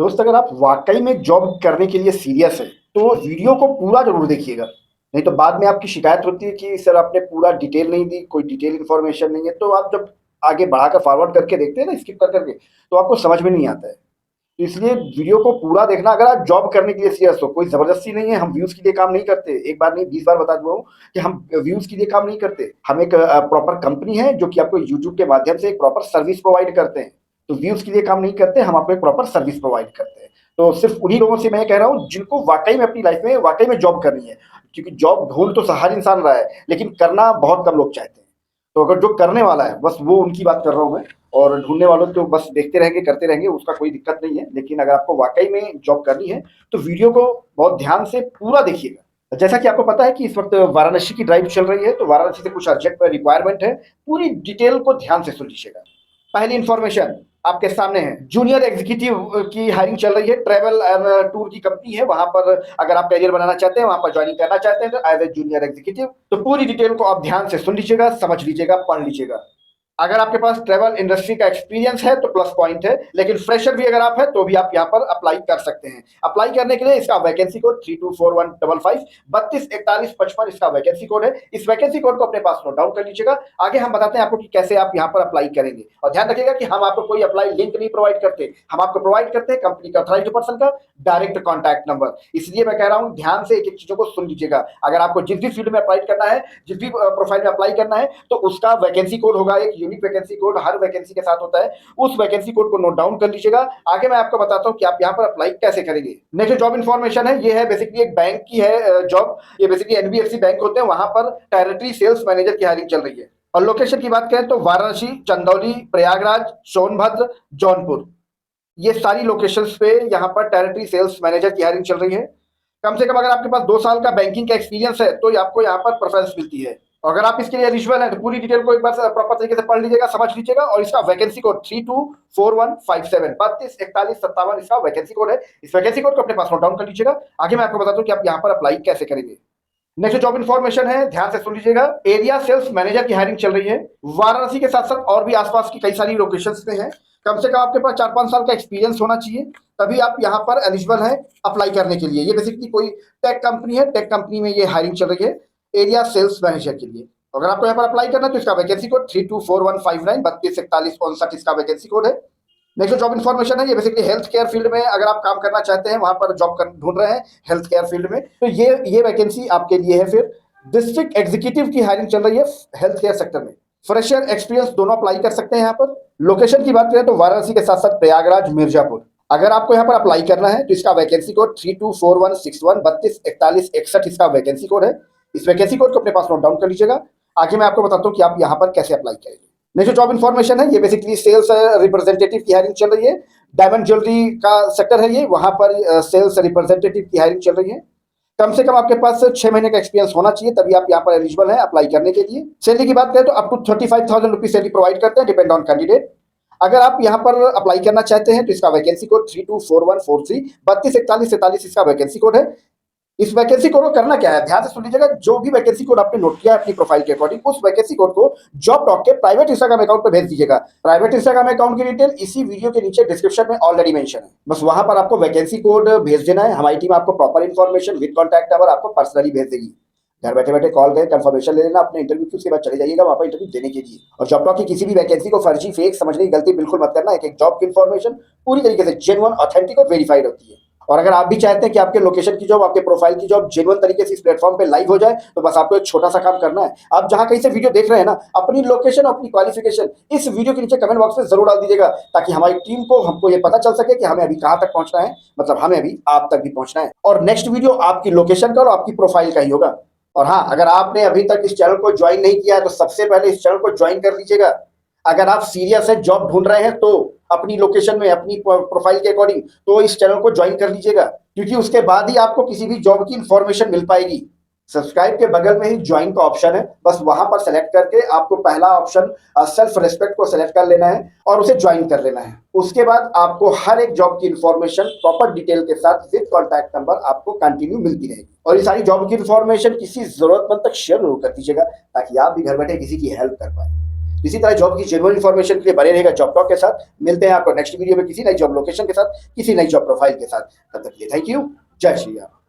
दोस्त, अगर आप वाकई में जॉब करने के लिए सीरियस है तो वीडियो को पूरा जरूर देखिएगा। नहीं तो बाद में आपकी शिकायत होती है कि सर आपने पूरा डिटेल नहीं दी, कोई डिटेल इन्फॉर्मेशन नहीं है। तो आप जब आगे बढ़ाकर फॉरवर्ड करके देखते हैं ना, स्किप कर करके, तो आपको समझ में नहीं आता है। तो इसलिए वीडियो को पूरा देखना। अगर आप जॉब करने के लिए सीरियस हो, कोई जबरदस्ती नहीं है, हम व्यूज के लिए काम नहीं करते। एक बार नहीं 20 बार बता चुका हूँ कि हम व्यूज के लिए काम नहीं करते। हम एक प्रॉपर कंपनी है जो कि आपको यूट्यूब के माध्यम से एक प्रॉपर सर्विस प्रोवाइड करते हैं। तो व्यूज के लिए काम नहीं करते, हम आपको एक प्रॉपर सर्विस प्रोवाइड करते हैं। तो सिर्फ उन्हीं लोगों से मैं कह रहा हूँ जिनको वाकई में अपनी लाइफ में वाकई में जॉब करनी है। क्योंकि जॉब ढूंढ तो हर इंसान रहा है, लेकिन करना बहुत कम लोग चाहते हैं। तो अगर जो करने वाला है, बस वो उनकी बात कर रहा हूँ मैं। और ढूंढने वालों तो बस देखते रहेंगे, करते रहेंगे, उसका कोई दिक्कत नहीं है। लेकिन अगर आपको वाकई में जॉब करनी है तो वीडियो को बहुत ध्यान से पूरा देखिएगा। जैसा कि आपको पता है कि इस वक्त वाराणसी की ड्राइव चल रही है, तो वाराणसी से कुछ अर्जेंट रिक्वायरमेंट है। पूरी डिटेल को ध्यान से सुन लीजिएगा। पहली इंफॉर्मेशन आपके सामने है, जूनियर एग्जीक्यूटिव की हायरिंग चल रही है। ट्रैवल एंड टूर की कंपनी है, वहां पर अगर आप करियर बनाना चाहते हैं, वहां पर ज्वाइनिंग करना चाहते हैं एज ए जूनियर एग्जीक्यूटिव, तो पूरी डिटेल को आप ध्यान से सुन लीजिएगा, समझ लीजिएगा, पढ़ लीजिएगा। अगर आपके पास ट्रैवल इंडस्ट्री का एक्सपीरियंस है तो प्लस पॉइंट है, लेकिन फ्रेशर भी अगर आप है तो भी आप यहाँ पर अप्लाई कर सकते हैं। अप्लाई करने के लिए इसका वैकेंसी कोड 324155 324155 इसका वैकेंसी कोड है। इस वैकेंसी कोड को अपने पास नोट डाउन कर लीजिएगा। आगे हम बताते हैं आपको कि कैसे आप यहाँ पर अप्लाई करेंगे। और ध्यान रखिएगा कि हम आपको कोई अप्लाई लिंक नहीं प्रोवाइड करते, हम आपको प्रोवाइड करते हैं कंपनी का ऑथराइज्ड पर्सन का डायरेक्ट कॉन्टैक्ट नंबर। इसलिए मैं कह रहा हूँ ध्यान से एक एक चीजों को सुन लीजिएगा। अगर आपको जिस भी फील्ड में अप्लाई करना है, जिस भी प्रोफाइल में अप्लाई करना है, तो उसका वैकेंसी कोड होगा, एक यूनिक वैकेंसी कोड हर वैकेंसी के साथ होता है। उस वैकेंसी कोड को नोट डाउन कर लीजिएगा। आगे मैं आपको बताता हूँ कि आप यहाँ पर अप्लाई कैसे करेंगे। नेक्स्ट जॉब इन्फॉर्मेशन है, ये है बेसिकली एक बैंक की है जॉब। ये बेसिकली एनबीएफसी बैंक होते हैं, वहां पर टेरिटरी सेल्स मैनेजर की हायरिंग चल रही है। और लोकेशन की बात करें तो वाराणसी, चंदौली, प्रयागराज, सोनभद्र, जौनपुर, ये सारी लोकेशंस पे यहाँ पर टेरिटरी सेल्स मैनेजर की हायरिंग चल रही है। कम से कम अगर आपके पास 2 साल का बैंकिंग का एक्सपीरियंस है तो आपको यहाँ पर प्रेफरेंस मिलती है। अगर आप इसके लिए एलिजिबल है तो पूरी डिटेल को एक बार प्रॉपर तरीके से पढ़ लीजिएगा, समझ लीजिएगा। और इसका वैकेंसी कोड 324157 324157 इसका वैकेंसी कोड है। इस वैकेंसी कोड को अपने पास नोट डाउन कर लीजिएगा। आगे मैं आपको बताता हूँ कि आप यहाँ पर अप्लाई कैसे करेंगे। नेक्स्ट जॉब इन्फॉर्मेशन है, ध्यान से सुन लीजिएगा। एरिया सेल्स मैनेजर की हायरिंग चल रही है। वाराणसी के साथ साथ और भी आसपास की कई सारी लोकेशंस पे है। कम से कम आपके पास 4-5 साल का एक्सपीरियंस होना चाहिए, तभी आप यहाँ पर एलिजिबल हैं अप्लाई करने के लिए। ये बेसिकली कोई टेक कंपनी है, टेक कंपनी में ये हायरिंग चल रही है एरिया सेल्स मैनेजर के लिए। अगर आपको यहाँ पर अप्लाई करना है तो इसका वैकेंसी कोड 324159 324159 इसका वैकेंसी कोड है। नेक्स्ट जॉब इन्फॉर्मेशन है, ये बेसिकली हेल्थ केयर फील्ड में अगर आप काम करना चाहते हैं, वहां पर जॉब ढूंढ रहे हैं हेल्थ केयर फील्ड में, तो ये वैकेंसी आपके लिए है। फिर डिस्ट्रिक्ट एग्जीक्यूटिव की हायरिंग चल रही है हेल्थ केयर सेक्टर में। फ्रेशर एक्सपीरियंस दोनों अप्लाई कर सकते हैं यहाँ पर। लोकेशन की बात करें तो वाराणसी के साथ साथ प्रयागराज, मिर्जापुर। अगर आपको यहाँ पर अप्लाई करना है तो इसका वैकेंसी कोड 324161 324161 इसका वैकेंसी कोड है। इस वैकेंसी कोड को अपने पास नोट डाउन कर लीजिएगा। आगे मैं आपको बताता हूँ कि आप यहाँ पर कैसे अप्लाई करेंगे। नेक्स्ट जॉब इन्फॉर्मेशन है, ये बेसिकली सेल्स रिप्रेजेंटेटिव की हायरिंग चल रही है। डायमंड ज्वेलरी का सेक्टर है ये, वहां पर सेल्स रिप्रेजेंटेटिव की हायरिंग चल रही है। कम से कम आपके पास 6 महीने का एक्सपीरियंस होना चाहिए, तभी आप यहाँ पर एलिजिबल हैं अप्लाई करने के लिए। सैलरी की बात करें तो up to 35,000 rupees salary provide करते हैं, डिपेंड ऑन कैंडिडेट। अगर आप यहाँ पर अप्लाई करना चाहते हैं तो इसका वैकेंसी कोड 324143 324143 इसका वैकेंसी कोड है। इस वैकेंसी कोड को करना क्या है, ध्यान से सुन लीजिएगा। जो भी वैकेंसी कोड आपने नोट किया है अपनी प्रोफाइल के अकॉर्डिंग, उस वैकेंसी कोड को जॉब टॉक के प्राइवेट इंस्टाग्राम अकाउंट पे भेज दीजिएगा। प्राइवेट इंस्टाग्राम अकाउंट की डिटेल इसी वीडियो के नीचे डिस्क्रिप्शन में ऑलरेडी मेंशन है। बस वहां पर आपको वैकेंसी कोड भेज देना है। हमारी टीम आपको proper information with contact number आपको पर्सनली भेज देगी। घर बैठे बैठे कॉल करें, कंफर्मेशन ले लेना अपने इंटरव्यू की, उसके बाद चले जाइएगा वहां पर इंटरव्यू देने के लिए। और जॉब टॉक की किसी भी वैकेंसी को फर्जी, फेक समझने की गलती बिल्कुल मत करना। एक जॉब की इन्फॉर्मेशन पूरी तरीके से जेन्युइन, ऑथेंटिक और वेरीफाइड होती है। और अगर आप भी चाहते हैं कि आपके लोकेशन की जॉब, आपके प्रोफाइल की जॉब जेन्युइन तरीके से इस प्लेटफॉर्म पे लाइव हो जाए, तो बस आपको एक छोटा सा काम करना है। आप जहां कहीं से वीडियो देख रहे हैं ना, अपनी लोकेशन, अपनी क्वालिफिकेशन इस वीडियो के नीचे कमेंट बॉक्स में जरूर डाल दीजिएगा, ताकि हमारी टीम को, हमको ये पता चल सके कि हमें अभी कहां तक पहुंचना है, मतलब हमें अभी आप तक भी पहुंचना है। और नेक्स्ट वीडियो आपकी लोकेशन का और आपकी प्रोफाइल का ही होगा। और हाँ, अगर आपने अभी तक इस चैनल को ज्वाइन नहीं किया है तो सबसे पहले इस चैनल को ज्वाइन कर लीजिएगा। अगर आप सीरियस है, जॉब ढूंढ रहे हैं, तो अपनी लोकेशन में, अपनी प्रोफाइल के अकॉर्डिंग, तो इस चैनल को ज्वाइन कर लीजिएगा, क्योंकि उसके बाद ही आपको किसी भी जॉब की इंफॉर्मेशन मिल पाएगी। सब्सक्राइब के बगल में ही ज्वाइन का ऑप्शन है, बस वहां पर सेलेक्ट करके आपको पहला ऑप्शन सेल्फ रिस्पेक्ट को सेलेक्ट कर लेना है और उसे ज्वाइन कर लेना है। उसके बाद आपको हर एक जॉब की इंफॉर्मेशन प्रॉपर डिटेल के साथ विद कॉन्टैक्ट नंबर आपको कंटिन्यू मिलती रहेगी। और ये सारी जॉब की इंफॉर्मेशन किसी जरूरतमंद तक शेयर जरूर कर दीजिएगा, ताकि आप भी घर बैठे किसी की हेल्प कर पाए। इसी तरह जॉब की जेन्युइन इन्फॉर्मेशन के लिए बने रहेगा जॉब टॉक के साथ। मिलते हैं आपको नेक्स्ट वीडियो में किसी नई जॉब लोकेशन के साथ, किसी नई जॉब प्रोफाइल के साथ। तब तक के लिए थैंक यू। जय श्री राम।